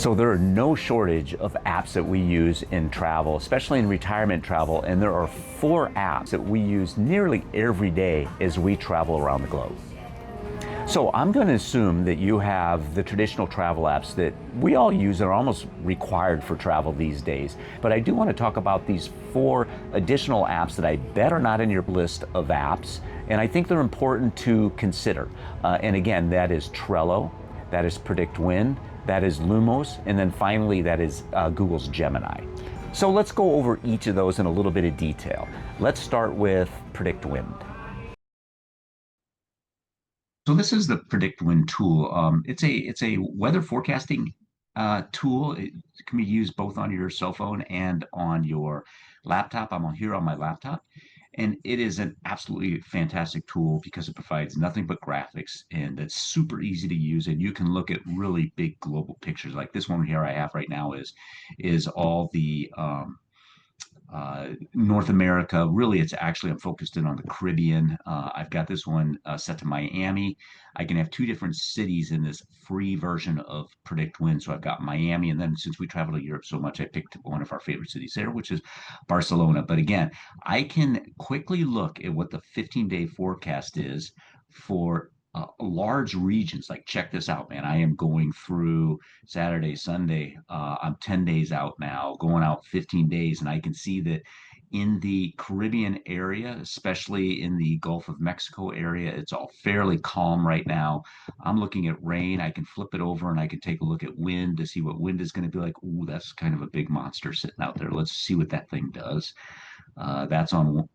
So there are no shortage of apps that we use in travel, especially in retirement travel, and there are 4 apps that we use nearly every day as we travel around the globe. So I'm going to assume that you have the traditional travel apps that we all use and are almost required for travel these days. But I do want to talk about these 4 additional apps that I bet are not in your list of apps, and I think they're important to consider. And again, that is Trello, that is PredictWind, that is Lumos, and then finally that is Google's Gemini. So let's go over each of those in a little bit of detail. Let's start with PredictWind. So this is the PredictWind tool. It's a weather forecasting tool. It can be used both on your cell phone and on your laptop. I'm on here on my laptop, and it is an absolutely fantastic tool because it provides nothing but graphics, and it's super easy to use. And you can look at really big global pictures. Like this one here I have right now is all the North America. Really, it's actually I'm focused in on the Caribbean. I've got this one set to Miami. I can have 2 different cities in this free version of PredictWind. So I've got Miami, and then since we travel to Europe so much, I picked one of our favorite cities there, which is Barcelona. But again, I can quickly look at what the 15-day forecast is for large regions. Like, check this out, man. I am going through Saturday, Sunday. I'm 10 days out now, going out 15 days. And I can see that in the Caribbean area, especially in the Gulf of Mexico area, it's all fairly calm right now. I'm looking at rain. I can flip it over and I can take a look at wind to see what wind is going to be like. Ooh, that's kind of a big monster sitting out there. Let's see what that thing does. That's on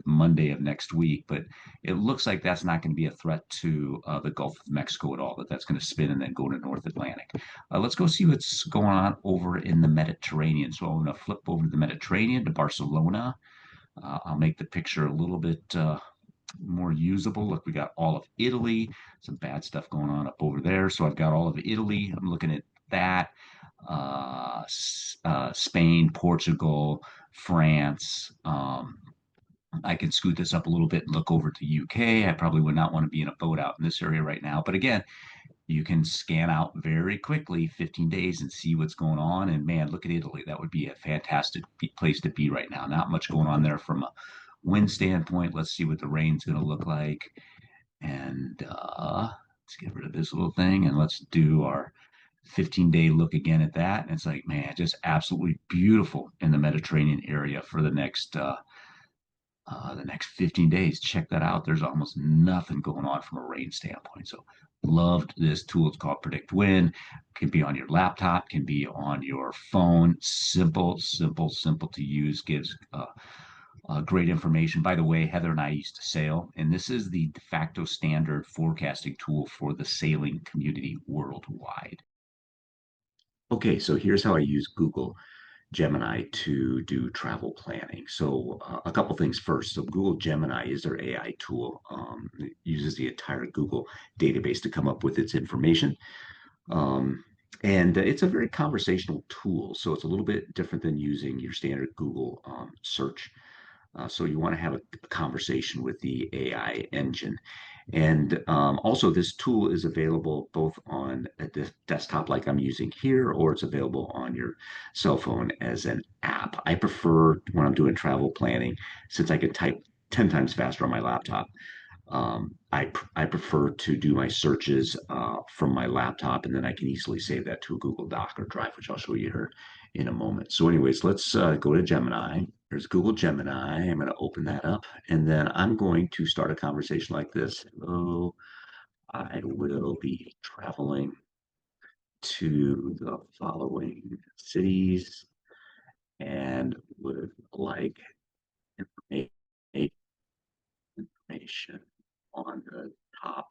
Monday of next week, but it looks like that's not going to be a threat to the Gulf of Mexico at all, that that's going to spin and then go to North Atlantic. Let's go see what's going on over in the Mediterranean. So I'm going to flip over to the Mediterranean, to Barcelona. I'll make the picture a little bit more usable. Look, we got all of Italy, some bad stuff going on up over there. So I've got all of Italy. I'm looking at that. Spain, Portugal, France. I can scoot this up a little bit and look over to UK. I probably would not want to be in a boat out in this area right now. But again, you can scan out very quickly 15 days and see what's going on. And man, look at Italy. That would be a fantastic place to be right now. Not much going on there from a wind standpoint. Let's see what the rain's going to look like. And let's get rid of this little thing and let's do our 15-day look again at that. And it's like, man, just absolutely beautiful in the Mediterranean area for the next 15 days. Check that out. There's almost nothing going on from a rain standpoint. So loved this tool. It's called PredictWind. Can be on your laptop, can be on your phone. Simple, simple, simple to use. Gives great information. By the way, Heather and I used to sail, and this is the de facto standard forecasting tool for the sailing community worldwide. Okay, so here's how I use Google Gemini to do travel planning. So a couple things first. So Google Gemini is their AI tool. It uses the entire Google database to come up with its information. And it's a very conversational tool. So it's a little bit different than using your standard Google search. So you want to have a conversation with the AI engine. And also, this tool is available both on a desktop like I'm using here, or it's available on your cell phone as an app. I prefer when I'm doing travel planning, since I can type 10 times faster on my laptop. I prefer to do my searches from my laptop, and then I can easily save that to a Google Doc or Drive, which I'll show you here in a moment. So anyways, let's go to Gemini. There's Google Gemini. I'm going to open that up, and then I'm going to start a conversation like this. Hello, I will be traveling to the following cities and would like information on the top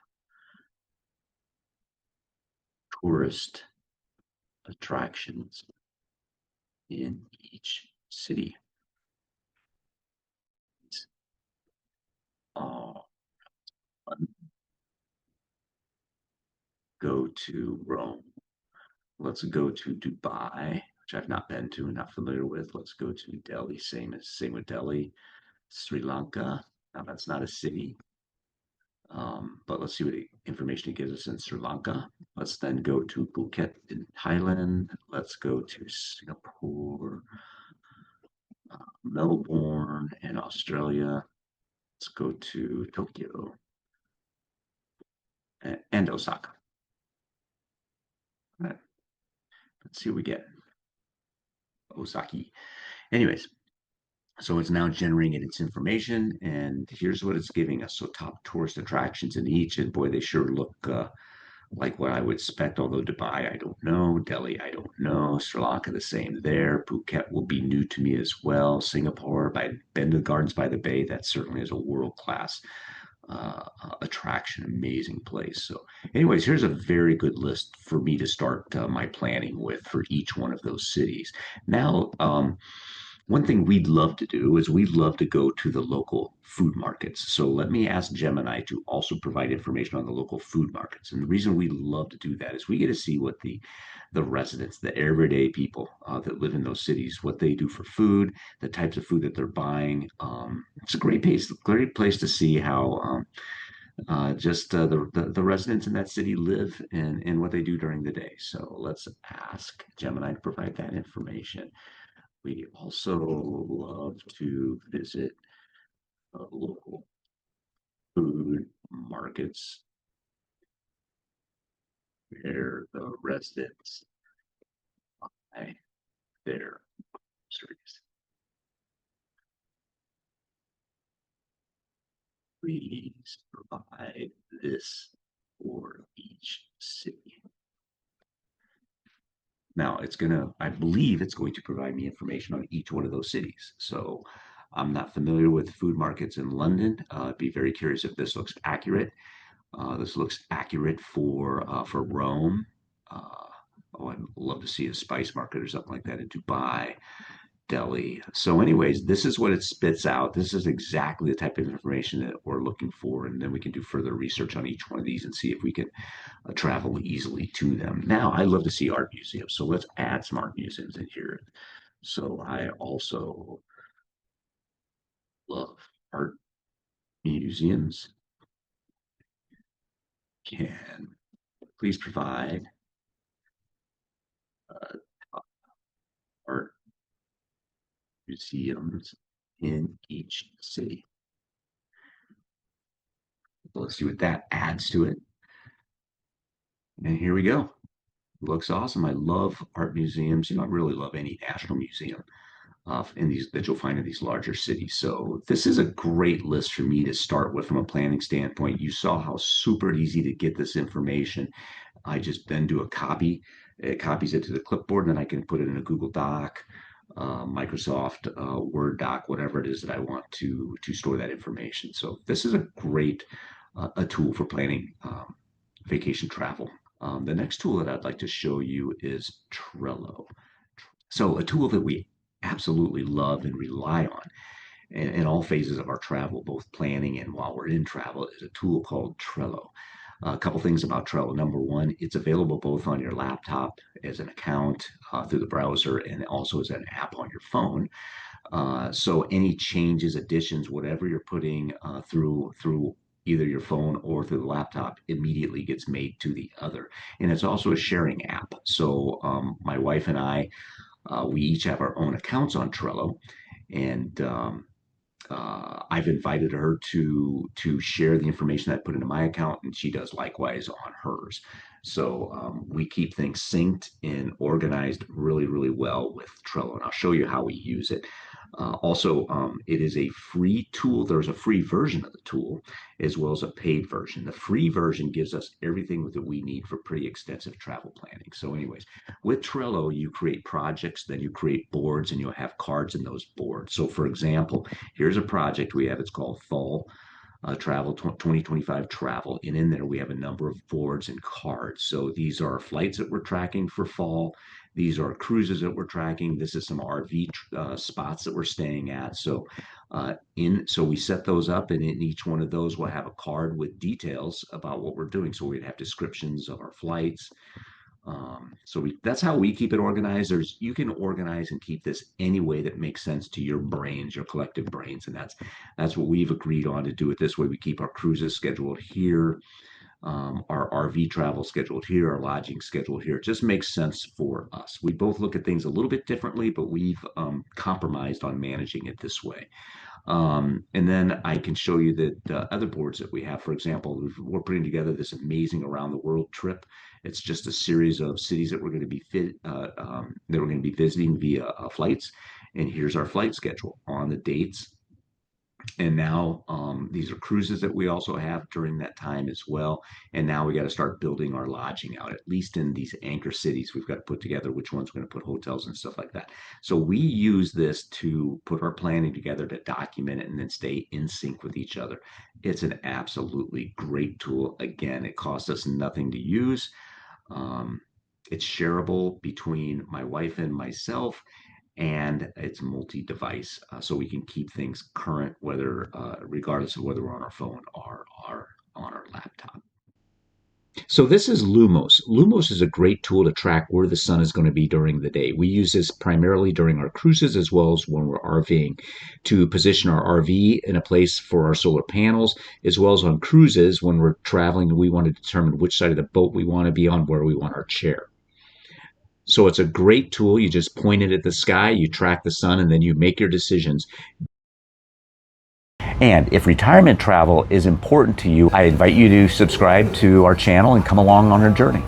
tourist attractions in each city. Uh, go to Rome. Let's go to Dubai, which I've not been to and not familiar with. Let's go to Delhi. Same with Delhi. Sri Lanka. Now that's not a city. But let's see what information it gives us in Sri Lanka. Let's then go to Phuket in Thailand. Let's go to Singapore, Melbourne, and Australia. Let's go to Tokyo and Osaka. All right, let's see what we get. Osaki. Anyways, so it's now generating its information, and here's what it's giving us. So top tourist attractions in each, and boy, they sure look like what I would expect. Although Dubai, I don't know. Delhi, I don't know. Sri Lanka, the same there. Phuket will be new to me as well. Singapore, by been to the Gardens by the Bay, that certainly is a world class attraction, amazing place. So, anyways, here's a very good list for me to start my planning with for each one of those cities. Now, one thing we'd love to do is we'd love to go to the local food markets. So let me ask Gemini to also provide information on the local food markets. And the reason we love to do that is we get to see what the residents, the everyday people that live in those cities, what they do for food, the types of food that they're buying. It's a great place to see how just the residents in that city live and what they do during the day. So let's ask Gemini to provide that information. We also love to visit local food markets where the residents buy their groceries. Please provide this for each city. Now I believe it's going to provide me information on each one of those cities. So I'm not familiar with food markets in London. I'd be very curious if this looks accurate. This looks accurate for Rome. Uh, oh, I'd love to see a spice market or something like that in Dubai, Delhi. So, anyways, this is what it spits out. This is exactly the type of information that we're looking for, and then we can do further research on each one of these and see if we can travel easily to them. Now, I love to see art museums, so let's add some art museums in here. So, I also love art museums. Can please provide art museums in each city. So let's see what that adds to it. And here we go. Looks awesome. I love art museums. I really love any national museum in these that you'll find in these larger cities. So this is a great list for me to start with from a planning standpoint. You saw how super easy to get this information. I just then do a copy. It copies it to the clipboard, and then I can put it in a Google Doc, Microsoft Word doc, whatever it is that I want to store that information. So this is a great a tool for planning vacation travel. The next tool that I'd like to show you is Trello. So a tool that we absolutely love and rely on in all phases of our travel, both planning and while we're in travel, is a tool called Trello. A couple things about Trello. Number one, it's available both on your laptop as an account through the browser and also as an app on your phone. So any changes, additions, whatever you're putting through either your phone or through the laptop immediately gets made to the other. And it's also a sharing app. So my wife and I, we each have our own accounts on Trello, and I've invited her to share the information I put into my account, and she does likewise on hers. So we keep things synced and organized really, really well with Trello, and I'll show you how we use it. Also, it is a free tool. There's a free version of the tool as well as a paid version. The free version gives us everything that we need for pretty extensive travel planning. So, anyways, with Trello, you create projects, then you create boards, and you'll have cards in those boards. So, for example, here's a project we have. It's called Fall Travel 2025 Travel. And in there, we have a number of boards and cards. So these are flights that we're tracking for fall. These are cruises that we're tracking. This is some RV spots that we're staying at. So so we set those up, and in each one of those, we'll have a card with details about what we're doing. So we'd have descriptions of our flights, That's how we keep it organized. You can organize and keep this any way that makes sense to your brains, your collective brains, and that's what we've agreed on, to do it this way. We keep our cruises scheduled here, our RV travel scheduled here, our lodging scheduled here. It just makes sense for us. We both look at things a little bit differently, but we've compromised on managing it this way. And then I can show you the other boards that we have. For example, we're putting together this amazing around the world trip. It's just a series of cities that we're going to be visiting via flights. And here's our flight schedule on the dates. And now these are cruises that we also have during that time as well. And now we got to start building our lodging out, at least in these anchor cities. We've got to put together which ones we're going to put hotels and stuff like that. So we use this to put our planning together, to document it, and then stay in sync with each other. It's an absolutely great tool. Again, it costs us nothing to use. Um, it's shareable between my wife and myself, and it's multi-device, so we can keep things current, whether regardless of whether we're on our phone or on our laptop. So this is Lumos. Lumos is a great tool to track where the sun is going to be during the day. We use this primarily during our cruises, as well as when we're RVing, to position our RV in a place for our solar panels, as well as on cruises when we're traveling. We want to determine which side of the boat we want to be on, where we want our chair. So it's a great tool. You just point it at the sky, you track the sun, and then you make your decisions. And if retirement travel is important to you, I invite you to subscribe to our channel and come along on our journey.